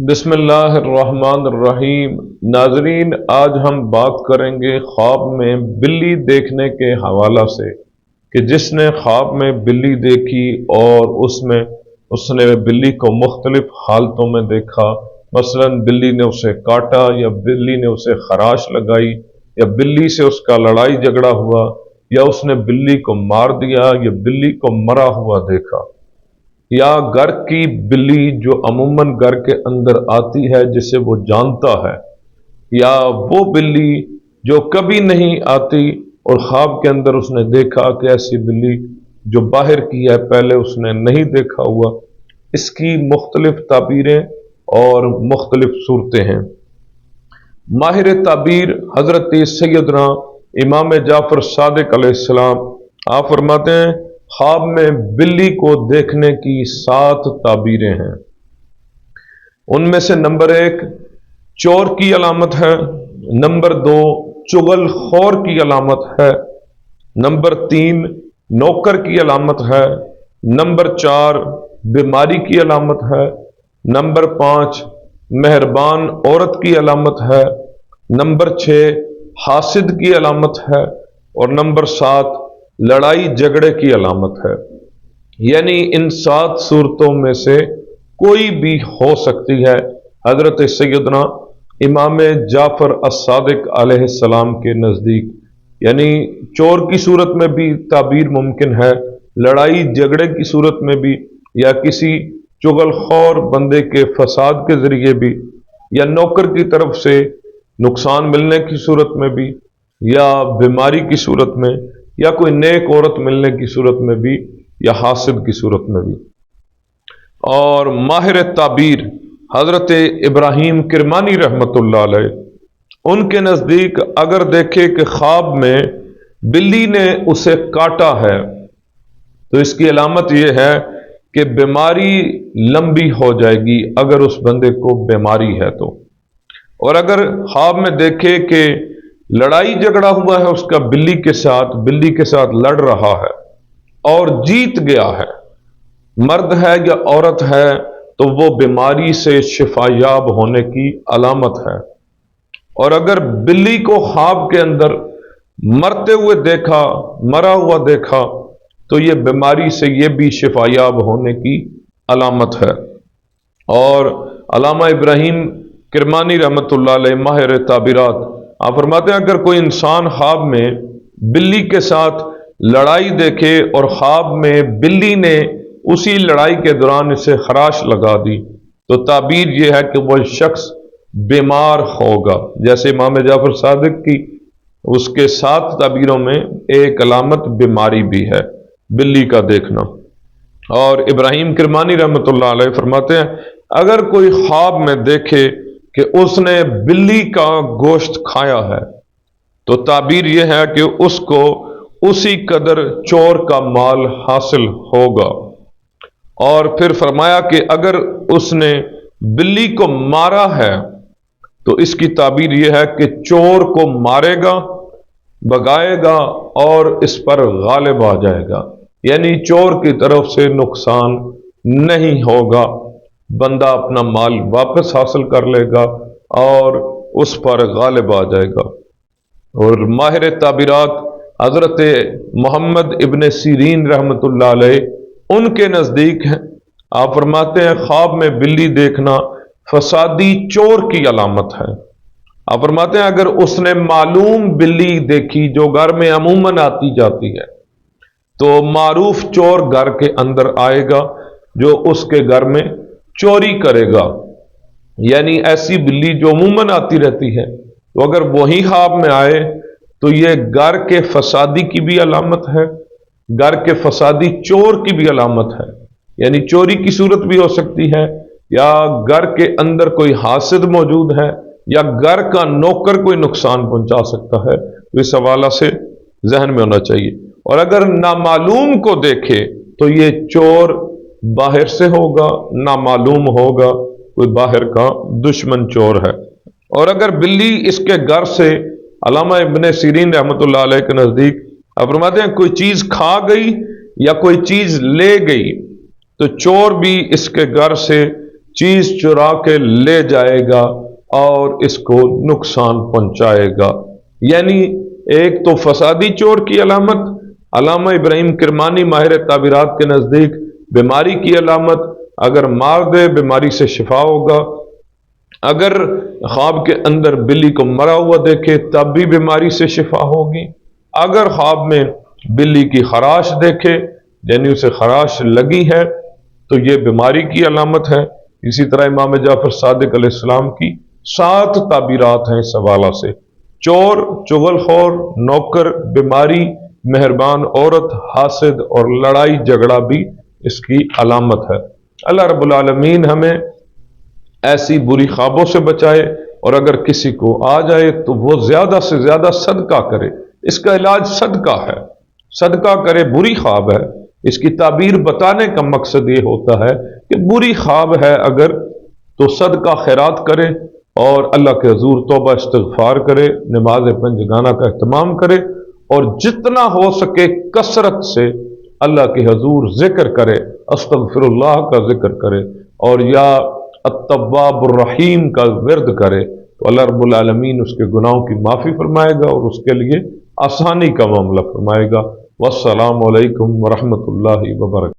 بسم اللہ الرحمن الرحیم۔ ناظرین، آج ہم بات کریں گے خواب میں بلی دیکھنے کے حوالہ سے کہ جس نے خواب میں بلی دیکھی اور اس نے بلی کو مختلف حالتوں میں دیکھا، مثلا بلی نے اسے کاٹا یا بلی نے اسے خراش لگائی یا بلی سے اس کا لڑائی جھگڑا ہوا یا اس نے بلی کو مار دیا یا بلی کو مرا ہوا دیکھا، یا گھر کی بلی جو عموماً گھر کے اندر آتی ہے جسے وہ جانتا ہے، یا وہ بلی جو کبھی نہیں آتی اور خواب کے اندر اس نے دیکھا کہ ایسی بلی جو باہر کی ہے پہلے اس نے نہیں دیکھا ہوا۔ اس کی مختلف تعبیریں اور مختلف صورتیں ہیں۔ ماہر تعبیر حضرت سیدنا امام جعفر صادق علیہ السلام آپ فرماتے ہیں خواب میں بلی کو دیکھنے کی 7 تعبیریں ہیں۔ ان میں سے نمبر 1 چور کی علامت ہے، نمبر 2 چغل خور کی علامت ہے، نمبر 3 نوکر کی علامت ہے، نمبر 4 بیماری کی علامت ہے، نمبر 5 مہربان عورت کی علامت ہے، نمبر 6 حاسد کی علامت ہے، اور نمبر 7 لڑائی جھگڑے کی علامت ہے۔ یعنی ان 7 صورتوں میں سے کوئی بھی ہو سکتی ہے حضرت سیدنا امام جعفر الصادق علیہ السلام کے نزدیک۔ یعنی چور کی صورت میں بھی تعبیر ممکن ہے، لڑائی جھگڑے کی صورت میں بھی، یا کسی چغل خور بندے کے فساد کے ذریعے بھی، یا نوکر کی طرف سے نقصان ملنے کی صورت میں بھی، یا بیماری کی صورت میں، یا کوئی نیک عورت ملنے کی صورت میں بھی، یا حاسد کی صورت میں بھی۔ اور ماہر تعبیر حضرت ابراہیم کرمانی رحمۃ اللہ علیہ، ان کے نزدیک اگر دیکھے کہ خواب میں بلی نے اسے کاٹا ہے تو اس کی علامت یہ ہے کہ بیماری لمبی ہو جائے گی اگر اس بندے کو بیماری ہے تو۔ اور اگر خواب میں دیکھے کہ لڑائی جھگڑا ہوا ہے اس کا بلی کے ساتھ لڑ رہا ہے اور جیت گیا ہے، مرد ہے یا عورت ہے، تو وہ بیماری سے شفا یاب ہونے کی علامت ہے۔ اور اگر بلی کو خواب کے اندر مرتے ہوئے دیکھا، مرا ہوا دیکھا، تو یہ بیماری سے یہ بھی شفا یاب ہونے کی علامت ہے۔ اور علامہ ابراہیم کرمانی رحمۃ اللہ علیہ ماہر تعبیرات آپ فرماتے ہیں اگر کوئی انسان خواب میں بلی کے ساتھ لڑائی دیکھے اور خواب میں بلی نے اسی لڑائی کے دوران اسے خراش لگا دی تو تعبیر یہ ہے کہ وہ شخص بیمار ہوگا۔ جیسے امام جعفر صادق کی اس کے 7 تعبیروں میں ایک علامت بیماری بھی ہے، بلی کا دیکھنا۔ اور ابراہیم کرمانی رحمۃ اللہ علیہ فرماتے ہیں اگر کوئی خواب میں دیکھے کہ اس نے بلی کا گوشت کھایا ہے تو تعبیر یہ ہے کہ اس کو اسی قدر چور کا مال حاصل ہوگا۔ اور پھر فرمایا کہ اگر اس نے بلی کو مارا ہے تو اس کی تعبیر یہ ہے کہ چور کو مارے گا، بگائے گا اور اس پر غالب آ جائے گا۔ یعنی چور کی طرف سے نقصان نہیں ہوگا، بندہ اپنا مال واپس حاصل کر لے گا اور اس پر غالب آ جائے گا۔ اور ماہر تعبیرات حضرت محمد ابن سیرین رحمۃ اللہ علیہ ان کے نزدیک ہیں، آپ فرماتے ہیں خواب میں بلی دیکھنا فسادی چور کی علامت ہے۔ آپ فرماتے ہیں اگر اس نے معلوم بلی دیکھی جو گھر میں عموماً آتی جاتی ہے تو معروف چور گھر کے اندر آئے گا جو اس کے گھر میں چوری کرے گا۔ یعنی ایسی بلی جو عموماً آتی رہتی ہے تو اگر وہی خواب میں آئے تو یہ گھر کے فسادی کی بھی علامت ہے، گھر کے فسادی چور کی بھی علامت ہے۔ یعنی چوری کی صورت بھی ہو سکتی ہے، یا گھر کے اندر کوئی حاسد موجود ہے، یا گھر کا نوکر کوئی نقصان پہنچا سکتا ہے، تو اس حوالہ سے ذہن میں ہونا چاہیے۔ اور اگر نامعلوم کو دیکھے تو یہ چور باہر سے ہوگا، نامعلوم ہوگا، کوئی باہر کا دشمن چور ہے۔ اور اگر بلی اس کے گھر سے، علامہ ابن سیرین رحمۃ اللہ علیہ کے نزدیک آپ فرماتے ہیں کوئی چیز کھا گئی یا کوئی چیز لے گئی تو چور بھی اس کے گھر سے چیز چرا کے لے جائے گا اور اس کو نقصان پہنچائے گا۔ یعنی ایک تو فسادی چور کی علامت، علامہ ابراہیم کرمانی ماہر تعبیرات کے نزدیک بیماری کی علامت، اگر مار دے بیماری سے شفا ہوگا، اگر خواب کے اندر بلی کو مرا ہوا دیکھے تب بھی بیماری سے شفا ہوگی، اگر خواب میں بلی کی خراش دیکھے یعنی اسے خراش لگی ہے تو یہ بیماری کی علامت ہے۔ اسی طرح امام جعفر صادق علیہ السلام کی 7 تعبیرات ہیں اس حوالہ سے۔ چور، چغل خور، نوکر، بیماری، مہربان عورت، حاسد اور لڑائی جھگڑا بھی اس کی علامت ہے۔ اللہ رب العالمین ہمیں ایسی بری خوابوں سے بچائے، اور اگر کسی کو آ جائے تو وہ زیادہ سے زیادہ صدقہ کرے۔ اس کا علاج صدقہ ہے، صدقہ کرے۔ بری خواب ہے، اس کی تعبیر بتانے کا مقصد یہ ہوتا ہے کہ بری خواب ہے اگر تو صدقہ خیرات کرے اور اللہ کے حضور توبہ استغفار کرے، نماز پنجگانہ کا اہتمام کرے، اور جتنا ہو سکے کثرت سے اللہ کے حضور ذکر کرے، استغفر اللہ کا ذکر کرے، اور یا التواب الرحیم کا ورد کرے تو اللہ رب العالمین اس کے گناہوں کی معافی فرمائے گا اور اس کے لیے آسانی کا معاملہ فرمائے گا۔ والسلام علیکم ورحمۃ اللہ وبرکاتہ۔